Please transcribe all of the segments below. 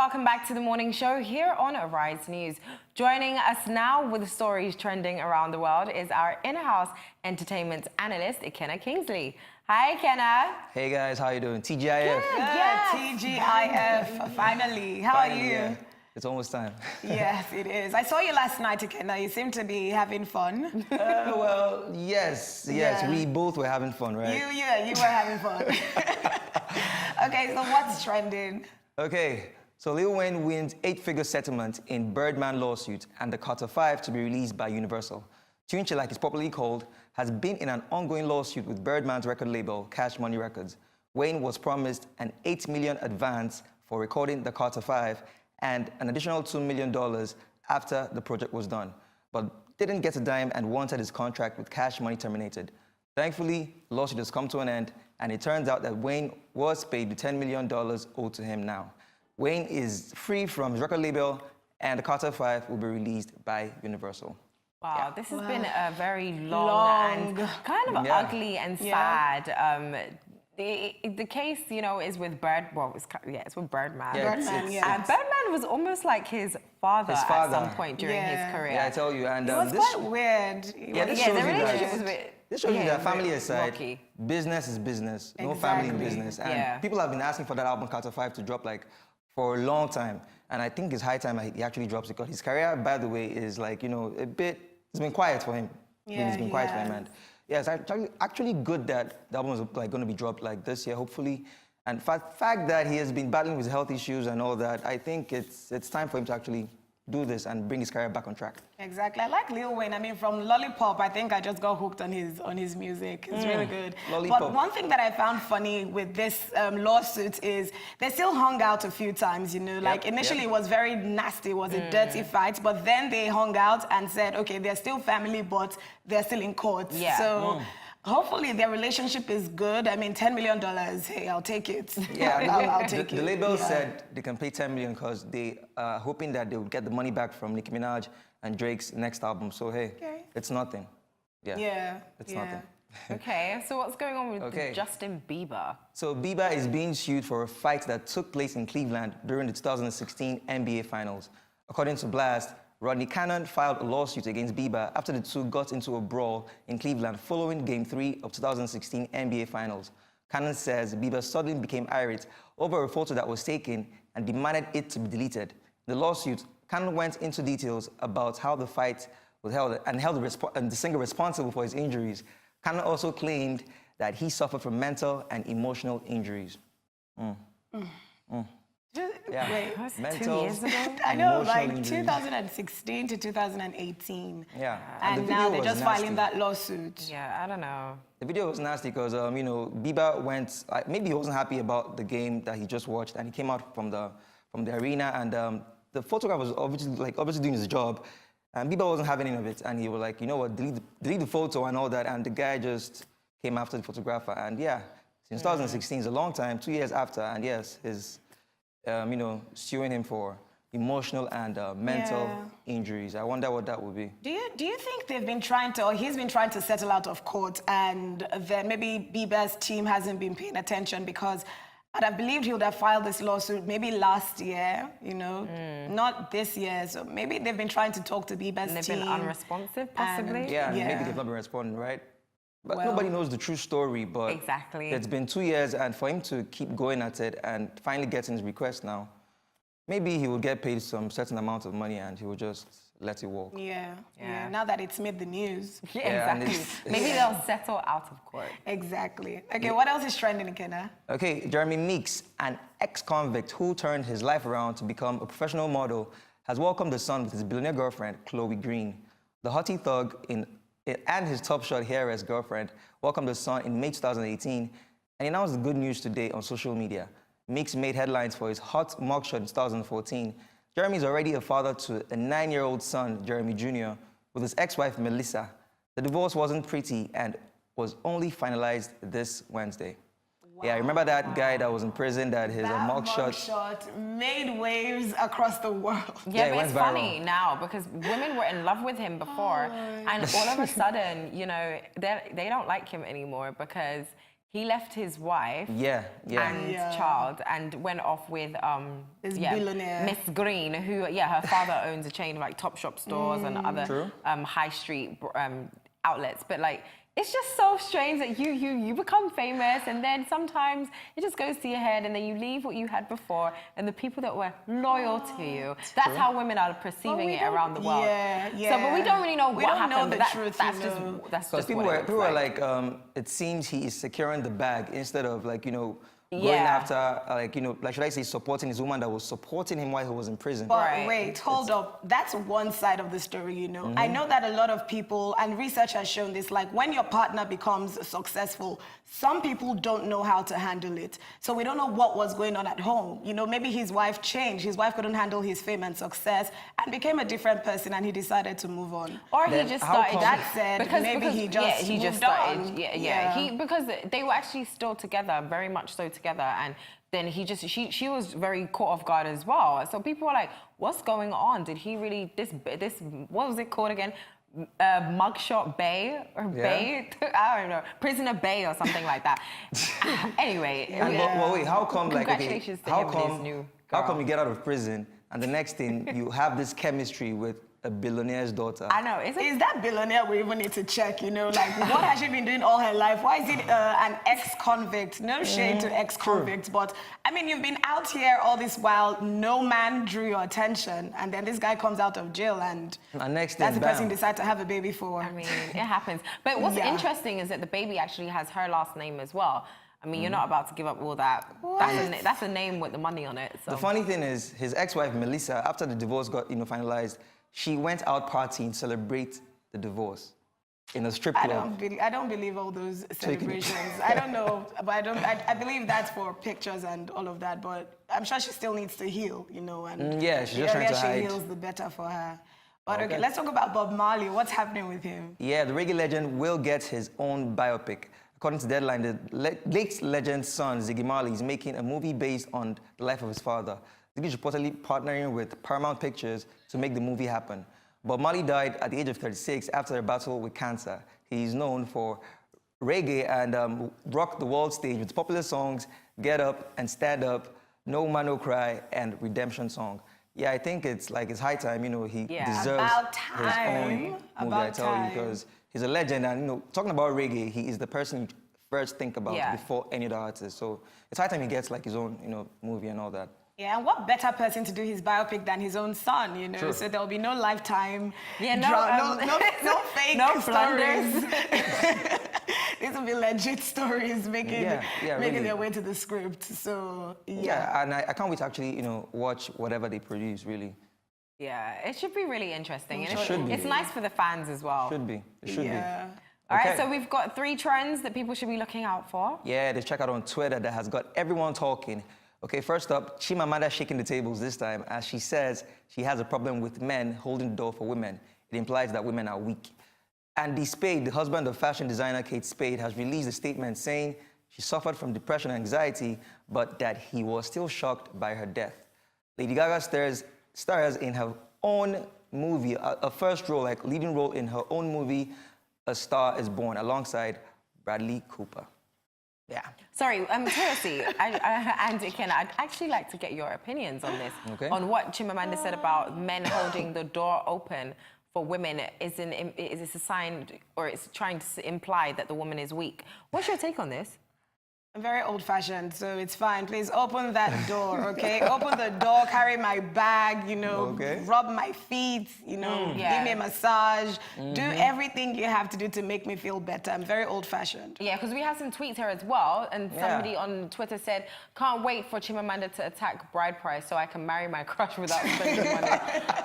welcome back to the morning show here on Arise News. Joining us now with the stories trending around the world is our in-house entertainment analyst, Ikenna Kingsley. Hi, Ikenna. Hey guys, how you doing? TGIF. Good, yes. TGIF, finally. How are you? Yeah. It's almost time. Yes, it is. I saw you last night, Ikenna. You seem to be having fun. Well, yes. Yeah. We both were having fun, right? You were having fun. Okay, so what's trending? Okay, so Lil Wayne wins 8-figure settlement in Birdman lawsuit, and the Carter 5 to be released by Universal. Tunchi, like it's popularly called, has been in an ongoing lawsuit with Birdman's record label, Cash Money Records. Wayne was promised an $8 million advance for recording the Carter 5 and an additional $2 million after the project was done, but didn't get a dime and wanted his contract with Cash Money terminated. Thankfully, the lawsuit has come to an end, and it turns out that Wayne was paid the $10 million owed to him now. Wayne is free from his record label, and the Carter 5 will be released by Universal. Wow, this has been a very long and kind of ugly and sad. The case, you know, is with it's with Birdman. And Birdman was almost like his father at some point during his career. Yeah, I tell you. And it was quite weird. The relationship was weird. This shows you that family aside, business is business. No family in business. And people have been asking for that album, Carter 5, to drop like for a long time. And I think it's high time he actually drops it, because his career, by the way, is like, you know, it's been quiet for him. It's been quiet for him. And yeah, it's actually good that the album is like going to be dropped like this year, hopefully. And fact that he has been battling with health issues and all that, I think it's time for him to actually do this and bring his career back on track. Exactly. I like Lil Wayne. I mean, from Lollipop, I think I just got hooked on his music. It's really good. Lollipop. But one thing that I found funny with this lawsuit is they still hung out a few times, you know. Like initially it was very nasty, it was a dirty fight, but then they hung out and said, okay, they're still family, but they're still in court. So hopefully their relationship is good. I mean, $10 million, hey, I'll take it. Yeah, I'll take it. The label said they can pay $10 million because they are hoping that they will get the money back from Nicki Minaj and Drake's next album. So, hey, it's nothing. It's nothing. Okay, so what's going on with Justin Bieber? So Bieber is being sued for a fight that took place in Cleveland during the 2016 NBA Finals. According to Blast, Rodney Cannon filed a lawsuit against Bieber after the two got into a brawl in Cleveland following Game 3 of 2016 NBA Finals. Cannon says Bieber suddenly became irate over a photo that was taken and demanded it to be deleted. In the lawsuit, Cannon went into details about how the fight was held and held the singer responsible for his injuries. Cannon also claimed that he suffered from mental and emotional injuries. Wait, mental, 2 years ago? I know, like injuries. 2016 to 2018. Yeah. And now they're just filing that lawsuit. Yeah, I don't know. The video was nasty because, you know, Bieber went, maybe he wasn't happy about the game that he just watched, and he came out from the arena, and the photographer was obviously doing his job, and Bieber wasn't having any of it, and he was like, you know what, delete the photo and all that, and the guy just came after the photographer, and yeah, since 2016 is a long time, 2 years after, and yes, his you know, suing him for emotional and mental injuries. I wonder what that would be. Do you think they've been trying to, or he's been trying to settle out of court, and then maybe Bieber's team hasn't been paying attention? Because I'd have believed he would have filed this lawsuit maybe last year, you know, not this year. So maybe they've been trying to talk to Bieber's team. They've been unresponsive, possibly? Maybe they've not been responding, right? But nobody knows the true story, but it's been 2 years, and for him to keep going at it and finally getting his request now, maybe he will get paid some certain amount of money and he will just let it walk. Yeah. Now that it's made the news. Exactly. Maybe they'll settle out of court. Exactly. Okay, what else is trending, Ikenna? Okay, Jeremy Meeks, an ex-convict who turned his life around to become a professional model, has welcomed the son with his billionaire girlfriend, Chloe Green. The hottie thug and his top shot heiress girlfriend welcomed the son in May 2018, and he announced the good news today on social media. Meeks made headlines for his hot mugshot in 2014. Jeremy is already a father to a 9-year-old son, Jeremy Jr., with his ex-wife, Melissa. The divorce wasn't pretty and was only finalized this Wednesday. Yeah, remember that guy that was in prison that his mugshot made waves across the world. Yeah, but it's funny now because women were in love with him before, and all of a sudden, you know, they don't like him anymore because he left his wife and child and went off with this billionaire Miss Green, who her father owns a chain of like Topshop stores and other high street outlets. But like, it's just so strange that you become famous and then sometimes it just goes to your head and then you leave what you had before and the people that were loyal to you. That's how women are perceiving it around the world. So, but we don't really know what happened. We don't know the truth. That's just people are like, it seems he is securing the bag instead of like, you know, going after, like, you know, like, should I say supporting his woman that was supporting him while he was in prison. But wait, hold up. That's one side of the story, you know. I know that a lot of people, and research has shown this, like when your partner becomes successful, some people don't know how to handle it. So we don't know what was going on at home. You know, maybe his wife changed. His wife couldn't handle his fame and success and became a different person and he decided to move on. Or he just started... That said, because he just started. Because they were actually still together, very much so together, and then she was very caught off guard as well. So people were like, what's going on? Did he really, this what was it called again? Mugshot Bay or Bay? I don't know, Prisoner Bay or something like that. Anyway. Well, wait, how come like, congratulations to him and his new girl. How come you get out of prison and the next thing you have this chemistry with a billionaire's daughter? I know. Is that billionaire we even need to check, you know? Like, what has she been doing all her life? Why is it an ex-convict? No shade to ex-convicts, but, I mean, you've been out here all this while, no man drew your attention, and then this guy comes out of jail, and next that's the person you decide to have a baby for. I mean, it happens. But what's interesting is that the baby actually has her last name as well. I mean, you're not about to give up all that. That's a name with the money on it. So. The funny thing is, his ex-wife, Melissa, after the divorce got, you know, finalized, she went out partying to celebrate the divorce in a strip club. I don't believe all those celebrations. I don't know, but I believe that's for pictures and all of that, but I'm sure she still needs to heal, you know. And she's just trying to hide. The earlier she heals, the better for her. But okay, let's talk about Bob Marley. What's happening with him? Yeah, the reggae legend will get his own biopic. According to Deadline, the late legend's son, Ziggy Marley, is making a movie based on the life of his father. Ziggy is reportedly partnering with Paramount Pictures to make the movie happen. But Marley died at the age of 36 after a battle with cancer. He is known for reggae and rock the world stage with popular songs Get Up and Stand Up, No Man No Cry, and Redemption Song. Yeah, I think it's high time, you know, he deserves his own movie, I tell you, because he's a legend. And, you know, talking about reggae, he is the person you first think about before any other artist. So it's high time he gets like his own, you know, movie and all that. Yeah, and what better person to do his biopic than his own son, you know? True. So there'll be no Lifetime, no fake stories. These will be legit stories making their way to the script. So yeah, and I can't wait to actually, you know, watch whatever they produce. Really. Yeah, it should be really interesting. It should be. It's nice for the fans as well. Should be. It should be. All right, so we've got 3 trends that people should be looking out for. Yeah, they check out on Twitter that has got everyone talking. Okay, first up, Chimamanda shaking the tables this time as she says she has a problem with men holding the door for women. It implies that women are weak. Andy Spade, the husband of fashion designer Kate Spade, has released a statement saying she suffered from depression and anxiety, but that he was still shocked by her death. Lady Gaga stars in her own movie, a first role, like leading role in her own movie, A Star Is Born, alongside Bradley Cooper. Yeah. Sorry, seriously, Andy, I'd actually like to get your opinions on this, on what Chimamanda said about men holding the door open for women. Is this a sign, or it's trying to imply that the woman is weak? What's your take on this? I'm very old-fashioned, so it's fine. Please open that door, okay? Open the door, carry my bag, you know, rub my feet, you know, give me a massage. Do everything you have to do to make me feel better. I'm very old-fashioned. Yeah, because we have some tweets here as well, and somebody on Twitter said, can't wait for Chimamanda to attack bride price so I can marry my crush without spending money.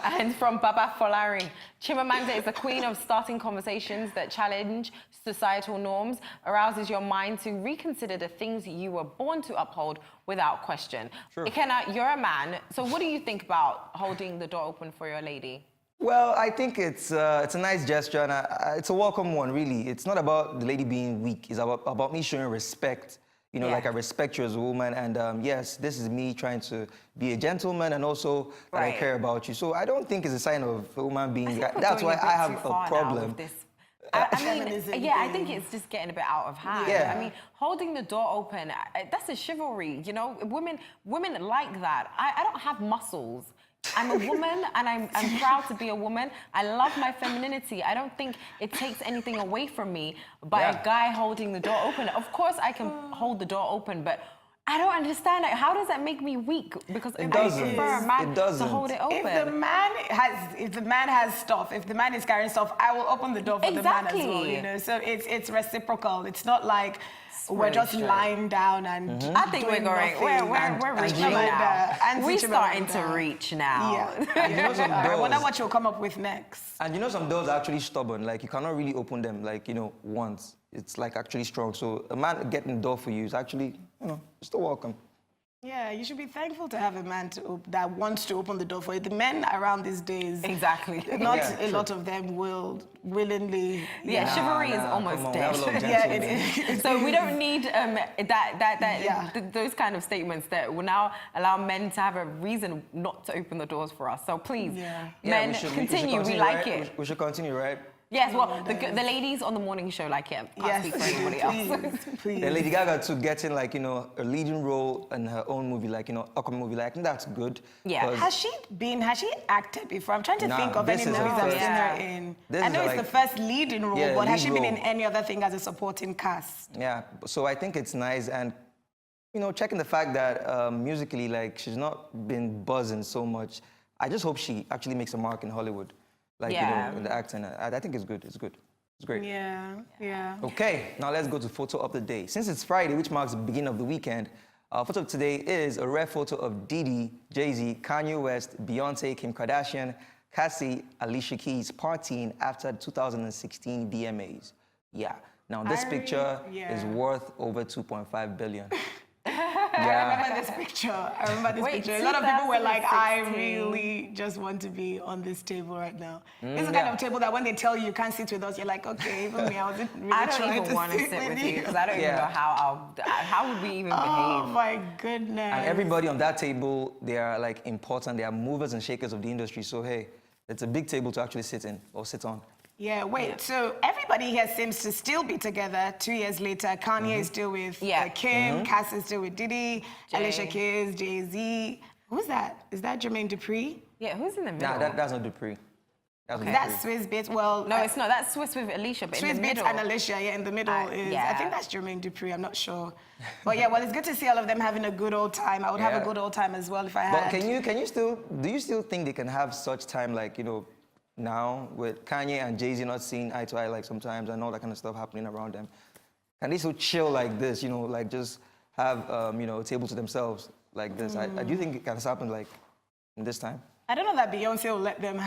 And from Baba Folari, Chimamanda is the queen of starting conversations that challenge societal norms, arouses your mind to reconsider the things you were born to uphold without question. Sure. Ikenna, you're a man, so what do you think about holding the door open for your lady? Well, I think it's a nice gesture, and it's a welcome one, really. It's not about the lady being weak. It's about me showing respect. You know, like I respect you as a woman, and yes, this is me trying to be a gentleman and also that I care about you. So I don't think it's a sign of a woman being... That's why I have a problem. I think it's just getting a bit out of hand. Yeah. I mean, holding the door open, that's a chivalry, you know? Women like that. I don't have muscles. I'm a woman, and I'm proud to be a woman. I love my femininity. I don't think it takes anything away from me by a guy holding the door open. Of course, I can hold the door open, but I don't understand. Like, how does that make me weak? Because I prefer a man to hold it open. If the man has stuff, if the man is carrying stuff, I will open the door for the man as well. You know, so it's reciprocal. It's not like we're just lying down and I think we're reaching now. We're starting to reach now. Yeah. And you know some I doors, wonder what you'll come up with next. and you know some doors are actually stubborn. Like you cannot really open them like, you know, once. It's like actually strong. So a man getting the door for you is actually, you know, still welcome. Yeah, you should be thankful to have a man that wants to open the door for you. The men around these days, not a lot of them will willingly. Yeah, chivalry is almost dead. Yeah, it is. So we don't need those kind of statements that will now allow men to have a reason not to open the doors for us. So please, men, continue. We like it. We should continue, right? Yes, well, the ladies on the morning show like it. Can't speak for anybody else. Please. And Lady Gaga too, getting like, you know, a leading role in her own movie, like, you know, upcoming movie, like, I think that's good. Yeah. Has she acted before? I'm trying to think of any movies I've seen her in. I know it's the first leading role, but has she been in any other thing as a supporting cast? Yeah, so I think it's nice, and, you know, checking the fact that musically, like, she's not been buzzing so much. I just hope she actually makes a mark in Hollywood. Like, you know, in the acting. I think it's good. It's good. It's great. Yeah. Okay, now let's go to photo of the day. Since it's Friday, which marks the beginning of the weekend, our photo of today is a rare photo of Diddy, Jay-Z, Kanye West, Beyonce, Kim Kardashian, Cassie, Alicia Keys partying after the 2016 VMAs. Yeah. Now, this picture is worth over $2.5 billion. I remember this picture. A lot of people were like, I really just want to be on this table right now. It's the kind of table that when they tell you you can't sit with us, you're like, okay, even me, I wasn't really trying to sit with you. I don't even want to sit with you because I don't even know how would we even behave. Oh my goodness. And everybody on that table, they are like important. They are movers and shakers of the industry. So, hey, it's a big table to actually sit in or sit on. Yeah, wait, so everybody here seems to still be together 2 years later. Kanye is still with Kim, Cass is still with Diddy, Alicia Keys, Jay-Z. Who's that? Is that Jermaine Dupri? Yeah, who's in the middle? Nah, that's not Dupri. That's Swiss Beats. Well, no, it's not. That's Swiss with Alicia, but Swiss in the middle. Beats and Alicia, in the middle is. I think that's Jermaine Dupri. I'm not sure. But yeah, well, it's good to see all of them having a good old time. I would have a good old time as well if I had. But do you still think they can have such time, like, you know, now with Kanye and Jay-Z not seeing eye to eye like sometimes and all that kind of stuff happening around them? Can they still chill like this, you know, like just have, you know, a table to themselves like this? I do think it can happen like in this time. I don't know that Beyonce will let them.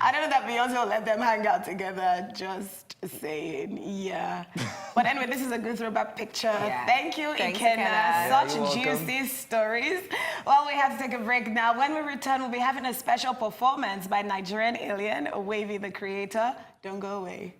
I don't know that Beyonce will let them hang out together. Just saying, But anyway, this is a good throwback picture. Thank you, Ikenna. Such juicy stories. Well, we have to take a break now. When we return, we'll be having a special performance by Nigerian Alien, Wavy the Creator. Don't go away.